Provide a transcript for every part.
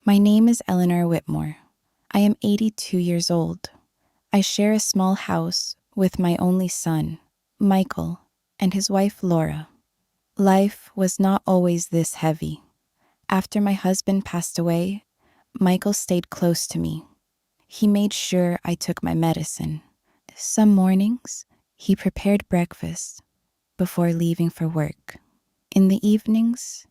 My name is Eleanor Whitmore. I am 82 years old. I share a small house with my only son, Michael, and his wife, Laura. Life was not always this heavy. After my husband passed away, Michael stayed close to me. He made sure I took my medicine. Some mornings, he prepared breakfast before leaving for work. In the evenings,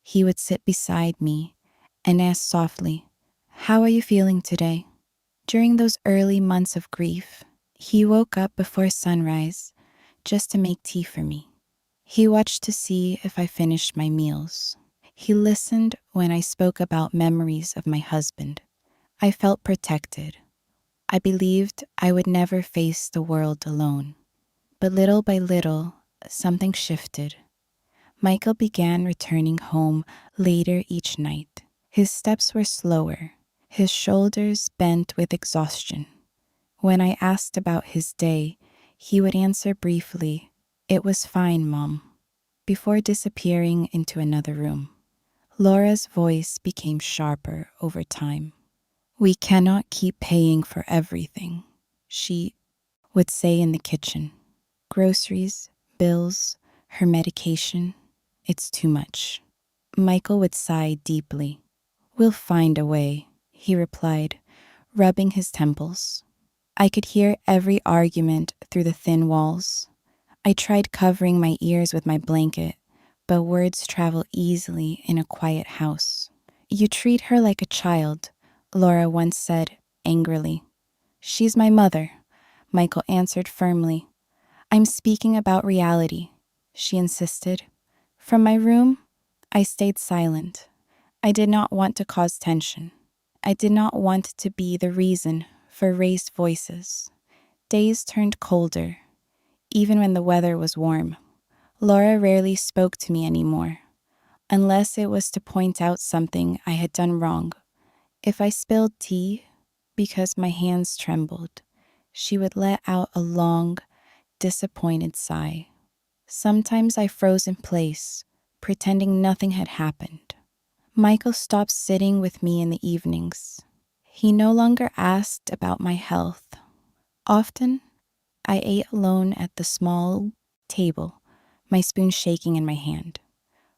he would sit beside me and ask softly, "How are you feeling today?" During those early months of grief, he woke up before sunrise just to make tea for me. He watched to see if I finished my meals. He listened when I spoke about memories of my husband. I felt protected. I believed I would never face the world alone. But little by little, something shifted. Michael began returning home later each night. His steps were slower, his shoulders bent with exhaustion. When I asked about his day, he would answer briefly, "It was fine, Mom," before disappearing into another room. Laura's voice became sharper over time. "We cannot keep paying for everything," she would say in the kitchen. "Groceries, bills, her medication. It's too much." Michael would sigh deeply. "We'll find a way," he replied, rubbing his temples. I could hear every argument through the thin walls. I tried covering my ears with my blanket, but words travel easily in a quiet house. "You treat her like a child," Laura once said angrily. "She's my mother," Michael answered firmly. "I'm speaking about reality," she insisted. From my room, I stayed silent. I did not want to cause tension. I did not want to be the reason for raised voices. Days turned colder, even when the weather was warm. Laura rarely spoke to me anymore, unless it was to point out something I had done wrong. If I spilled tea because my hands trembled, she would let out a long, disappointed sigh. Sometimes I froze in place, pretending nothing had happened. Michael stopped sitting with me in the evenings. He no longer asked about my health. Often, I ate alone at the small table, my spoon shaking in my hand.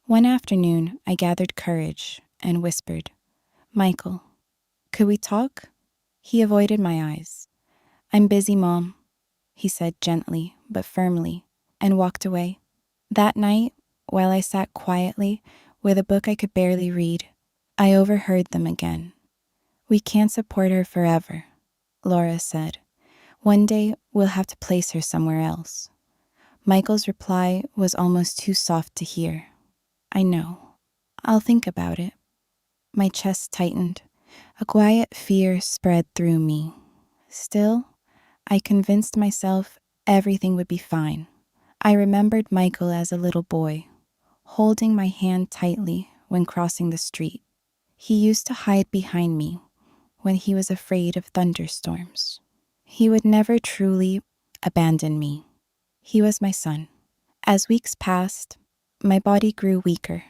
One afternoon, I gathered courage and whispered, "Michael, could we talk?" He avoided my eyes. "I'm busy, Mom," he said gently but firmly, and walked away. That night, while I sat quietly with a book I could barely read, I overheard them again. "We can't support her forever," Laura said. "One day we'll have to place her somewhere else." Michael's reply was almost too soft to hear. "I know. I'll think about it." My chest tightened. A quiet fear spread through me. Still, I convinced myself everything would be fine. I remembered Michael as a little boy, holding my hand tightly when crossing the street. He used to hide behind me when he was afraid of thunderstorms. He would never truly abandon me. He was my son. As weeks passed, my body grew weaker.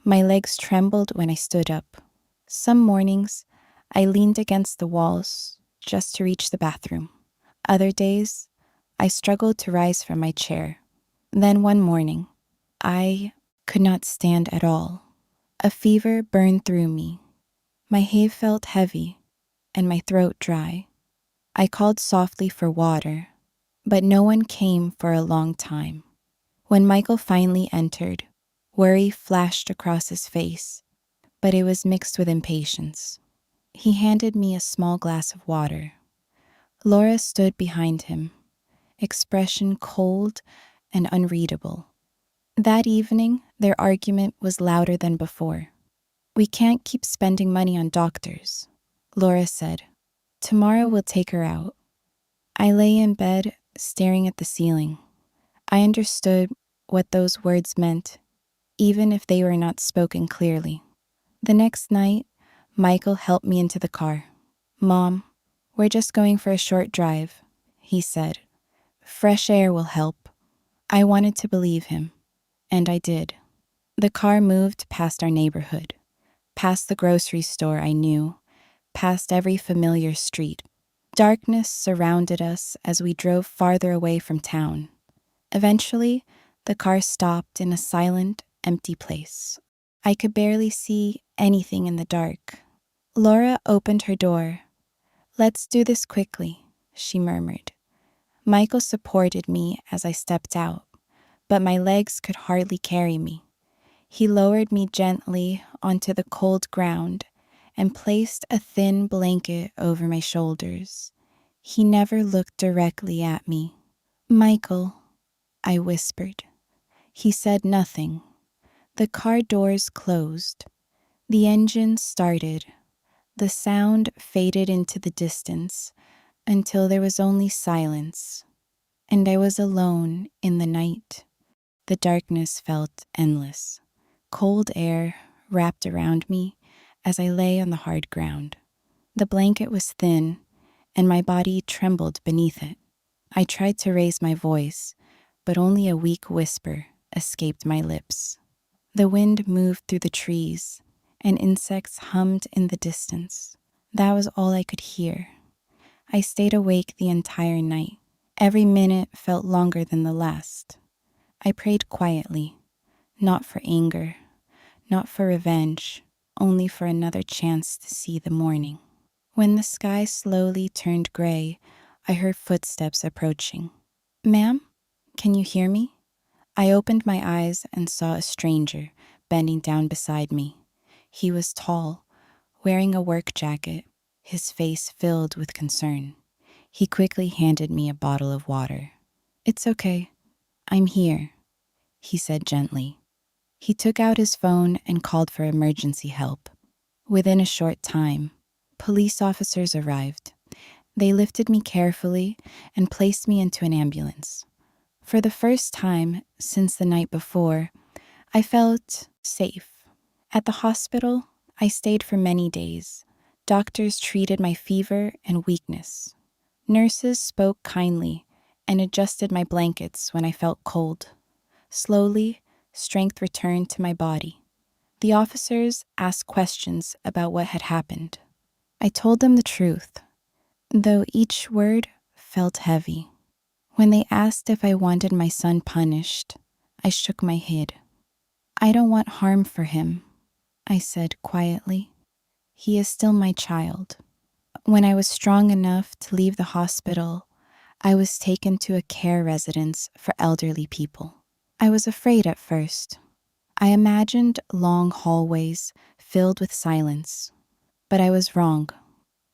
My legs trembled when I stood up. Some mornings, I leaned against the walls just to reach the bathroom. Other days, I struggled to rise from my chair. Then one morning, I could not stand at all. A fever burned through me. My head felt heavy and my throat dry. I called softly for water, but no one came for a long time. When Michael finally entered, worry flashed across his face, but it was mixed with impatience. He handed me a small glass of water. Laura stood behind him, expression cold and unreadable. That evening, their argument was louder than before. "We can't keep spending money on doctors," Laura said. "Tomorrow we'll take her out." I lay in bed, staring at the ceiling. I understood what those words meant, even if they were not spoken clearly. The next night, Michael helped me into the car. "Mom, we're just going for a short drive," he said. "Fresh air will help." I wanted to believe him, and I did. The car moved past our neighborhood, past the grocery store I knew, past every familiar street. Darkness surrounded us as we drove farther away from town. Eventually, the car stopped in a silent, empty place. I could barely see anything in the dark. Laura opened her door. "Let's do this quickly," she murmured. Michael supported me as I stepped out, but my legs could hardly carry me. He lowered me gently onto the cold ground and placed a thin blanket over my shoulders. He never looked directly at me. "Michael," I whispered. He said nothing. The car doors closed. The engine started. The sound faded into the distance until there was only silence, and I was alone in the night. The darkness felt endless. Cold air wrapped around me as I lay on the hard ground. The blanket was thin, and my body trembled beneath it. I tried to raise my voice, but only a weak whisper escaped my lips. The wind moved through the trees, and insects hummed in the distance. That was all I could hear. I stayed awake the entire night. Every minute felt longer than the last. I prayed quietly, not for anger, not for revenge, only for another chance to see the morning. When the sky slowly turned gray, I heard footsteps approaching. "Ma'am, can you hear me?" I opened my eyes and saw a stranger bending down beside me. He was tall, wearing a work jacket, his face filled with concern. He quickly handed me a bottle of water. "It's okay. I'm here," he said gently. He took out his phone and called for emergency help. Within a short time, police officers arrived. They lifted me carefully and placed me into an ambulance. For the first time since the night before, I felt safe. At the hospital, I stayed for many days. Doctors treated my fever and weakness. Nurses spoke kindly and adjusted my blankets when I felt cold. Slowly, strength returned to my body. The officers asked questions about what had happened. I told them the truth, though each word felt heavy. When they asked if I wanted my son punished, I shook my head. "I don't want harm for him," I said quietly. "He is still my child." When I was strong enough to leave the hospital, I was taken to a care residence for elderly people. I was afraid at first. I imagined long hallways filled with silence, but I was wrong.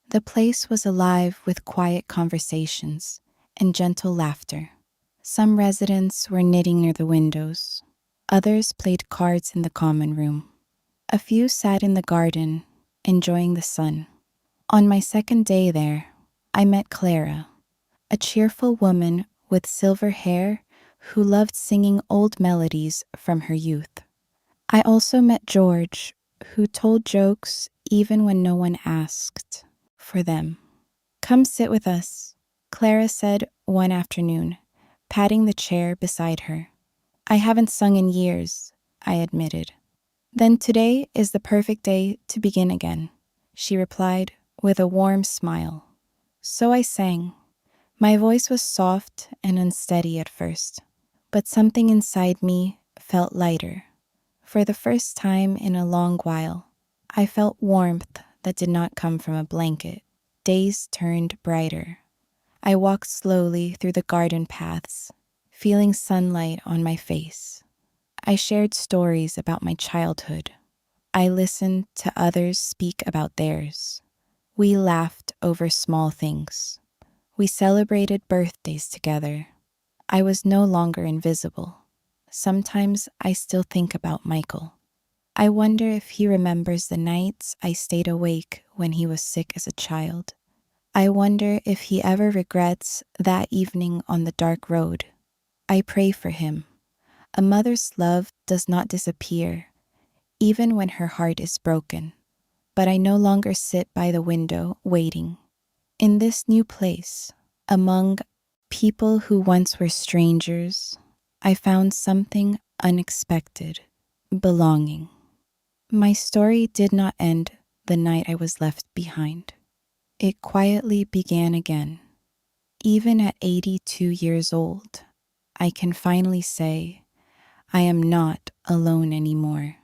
The place was alive with quiet conversations and gentle laughter. Some residents were knitting near the windows. Others played cards in the common room. A few sat in the garden, enjoying the sun. On my second day there, I met Clara, a cheerful woman with silver hair who loved singing old melodies from her youth. I also met George, who told jokes even when no one asked for them. "Come sit with us," Clara said one afternoon, patting the chair beside her. "I haven't sung in years," I admitted. "Then today is the perfect day to begin again," she replied with a warm smile. So I sang. My voice was soft and unsteady at first, but something inside me felt lighter. For the first time in a long while, I felt warmth that did not come from a blanket. Days turned brighter. I walked slowly through the garden paths, feeling sunlight on my face. I shared stories about my childhood. I listened to others speak about theirs. We laughed over small things. We celebrated birthdays together. I was no longer invisible. Sometimes I still think about Michael. I wonder if he remembers the nights I stayed awake when he was sick as a child. I wonder if he ever regrets that evening on the dark road. I pray for him. A mother's love does not disappear, even when her heart is broken. But I no longer sit by the window waiting. In this new place, among people who once were strangers, I found something unexpected: belonging. My story did not end the night I was left behind. It quietly began again. Even at 82 years old, I can finally say I am not alone anymore.